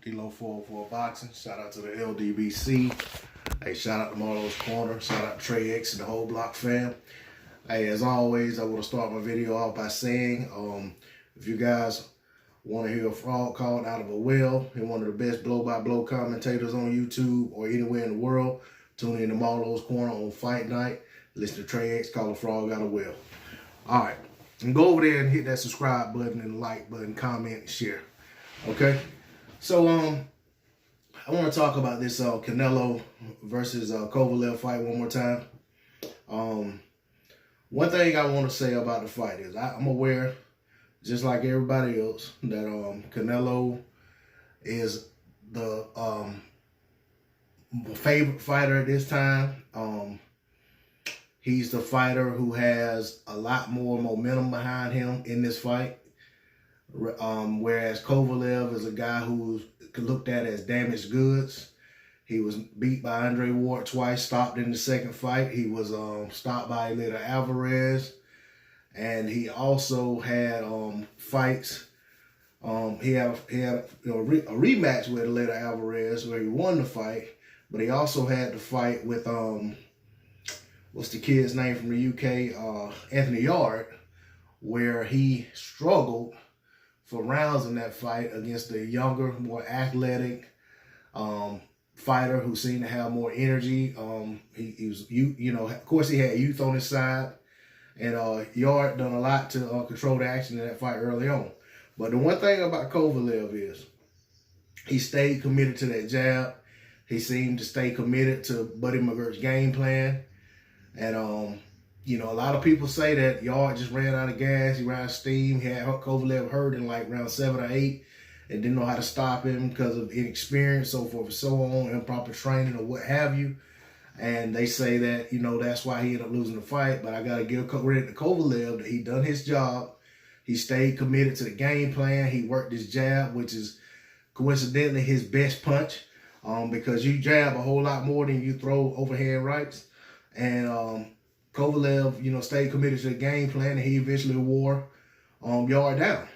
D-Lo 404 Boxing. Shout out to the LDBC. Hey, shout out to Marlo's Corner. Shout out to Trey X and the whole block fam. Hey, as always, I want to start my video off by saying, if you guys want to hear a frog called out of a well and one of the best blow-by-blow commentators on YouTube or anywhere in the world, tune in to Marlo's Corner on Fight Night. Listen to Trey X call a frog out of a well. All right, and go over there and hit that subscribe button and like button, comment, and share. Okay, so I want to talk about this Canelo versus Kovalev fight one more time. One thing I want to say about the fight is I'm aware, just like everybody else, that Canelo is the favorite fighter at this time. He's the fighter who has a lot more momentum behind him in this fight. Whereas Kovalev is a guy who's looked at as damaged goods. He was beat by Andre Ward twice, stopped in the second fight. He was stopped by Alvarez. And he also had fights. He had a rematch with Alvarez where he won the fight. But he also had the fight with, what's the kid's name from the UK? Anthony Yarde, where he struggled for rounds in that fight against a younger, more athletic fighter who seemed to have more energy. He was, of course, he had youth on his side, and Yarde done a lot to control the action in that fight early on. But the one thing about Kovalev is he stayed committed to that jab. He seemed to stay committed to Buddy McGirt's game plan, and a lot of people say that Yarde just ran out of gas, he ran out of steam. He had Kovalev hurt in like round 7 or 8 and didn't know how to stop him because of inexperience, so forth and so on, improper training or what have you. And they say that, that's why he ended up losing the fight. But I got to give credit to Kovalev that he done his job. He stayed committed to the game plan. He worked his jab, which is coincidentally his best punch, because you jab a whole lot more than you throw overhand rights. And Kovalev, stayed committed to the game plan, and he eventually wore Yarde down,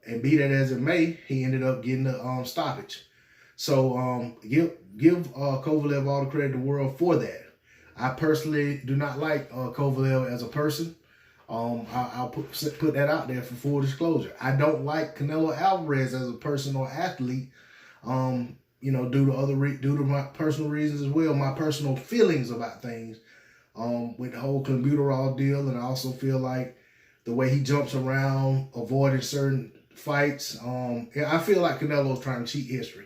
and be that as it may, he ended up getting the stoppage. So give Kovalev all the credit in the world for that. I personally do not like Kovalev as a person. I'll put that out there for full disclosure. I don't like Canelo Alvarez as a person or athlete. Due to my personal reasons as well, my personal feelings about things. With the whole Clenbuterol deal, and I also feel like the way he jumps around, avoiding certain fights. I feel like Canelo's trying to cheat history.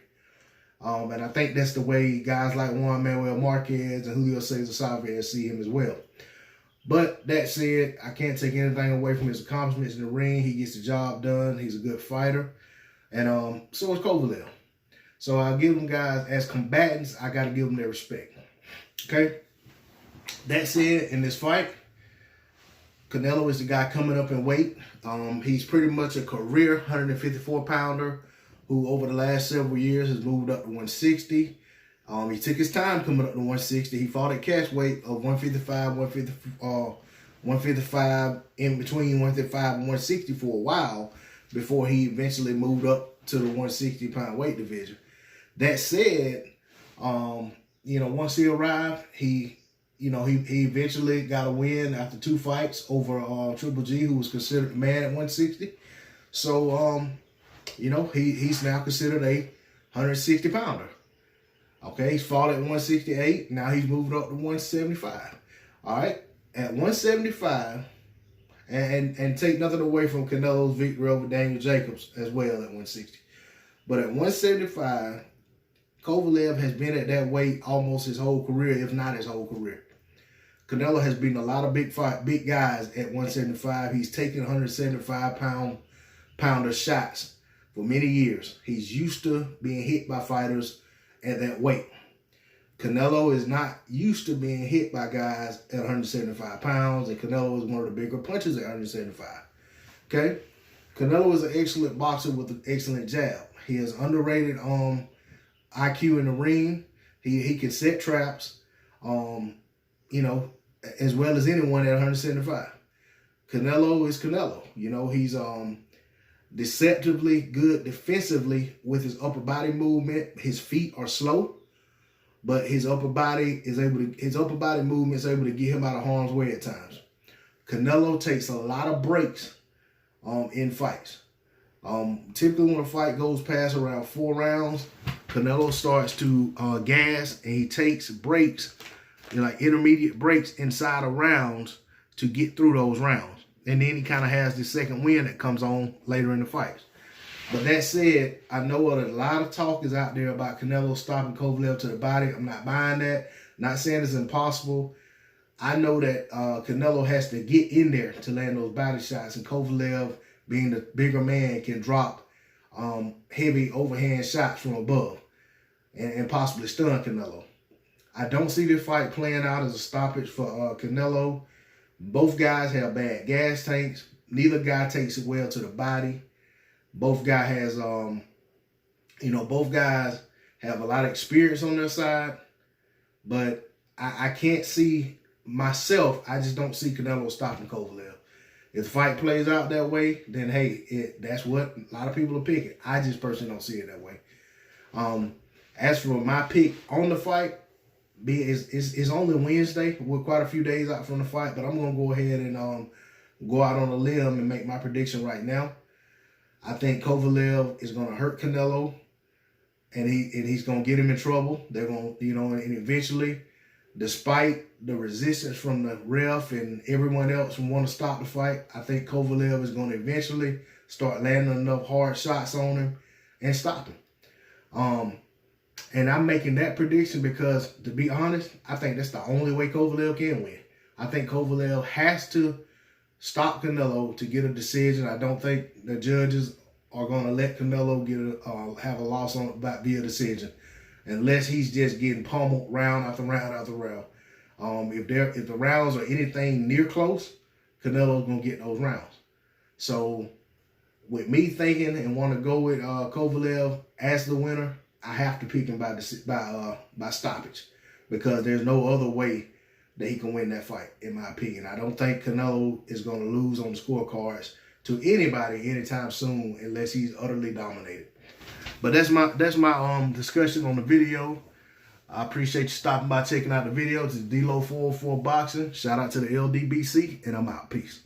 And I think that's the way guys like Juan Manuel Marquez and Julio Cesar Chavez see him as well. But that said, I can't take anything away from his accomplishments in the ring. He gets the job done. He's a good fighter. And so is Kovalev. So I give them guys, as combatants, I got to give them their respect. Okay? That said, in this fight, Canelo is the guy coming up in weight. He's pretty much a career 154-pounder who over the last several years has moved up to 160. He took his time coming up to 160. He fought at catch weight of 155, 155, in between 155 and 160 for a while before he eventually moved up to the 160-pound weight division. That said, once he arrived, he eventually got a win after 2 fights over Triple G, who was considered the man at 160. So, he's now considered a 160-pounder. Okay, he's fought at 168. Now he's moved up to 175. All right, at 175, and take nothing away from Canelo's victory over Daniel Jacobs as well at 160. But at 175, Kovalev has been at that weight almost his whole career, if not his whole career. Canelo has beaten a lot of big guys at 175. He's taken 175-pounder shots for many years. He's used to being hit by fighters at that weight. Canelo is not used to being hit by guys at 175 pounds, and Canelo is one of the bigger punchers at 175. Okay? Canelo is an excellent boxer with an excellent jab. He has underrated IQ in the ring. He can set traps, as well as anyone at 175. Canelo is Canelo. deceptively good defensively with his upper body movement. His feet are slow, but his upper body movement is able to get him out of harm's way at times. Canelo takes a lot of breaks in fights. Typically when a fight goes past around 4 rounds, Canelo starts to gas, and he takes breaks, like intermediate breaks inside of rounds to get through those rounds. And then he kind of has this second wind that comes on later in the fights. But that said, I know a lot of talk is out there about Canelo stopping Kovalev to the body. I'm not buying that. Not saying it's impossible. I know that Canelo has to get in there to land those body shots, and Kovalev, being the bigger man, can drop heavy overhand shots from above and possibly stun Canelo. I don't see this fight playing out as a stoppage for Canelo. Both guys have bad gas tanks. Neither guy takes it well to the body. Both guys both guys have a lot of experience on their side, but I can't see myself. I just don't see Canelo stopping Kovalev. If the fight plays out that way, then hey, that's what a lot of people are picking. I just personally don't see it that way. As for my pick on the fight, it's only Wednesday. We're quite a few days out from the fight, but I'm gonna go ahead and go out on a limb and make my prediction right now. I think Kovalev is gonna hurt Canelo, and he's gonna get him in trouble. They're gonna, and eventually, despite the resistance from the ref and everyone else who want to stop the fight, I think Kovalev is going to eventually start landing enough hard shots on him and stop him. And I'm making that prediction because, to be honest, I think that's the only way Kovalev can win. I think Kovalev has to stop Canelo to get a decision. I don't think the judges are going to let Canelo have a loss via decision, unless he's just getting pummeled round after round after round. If the rounds are anything near close, Canelo's gonna get those rounds. So, with me thinking and want to go with Kovalev as the winner, I have to pick him by stoppage, because there's no other way that he can win that fight, in my opinion. I don't think Canelo is gonna lose on the scorecards to anybody anytime soon, unless he's utterly dominated. But that's my discussion on the video. I appreciate you stopping by, checking out the video. This is D-Lo 404 Boxing. Shout out to the LDBC, and I'm out. Peace.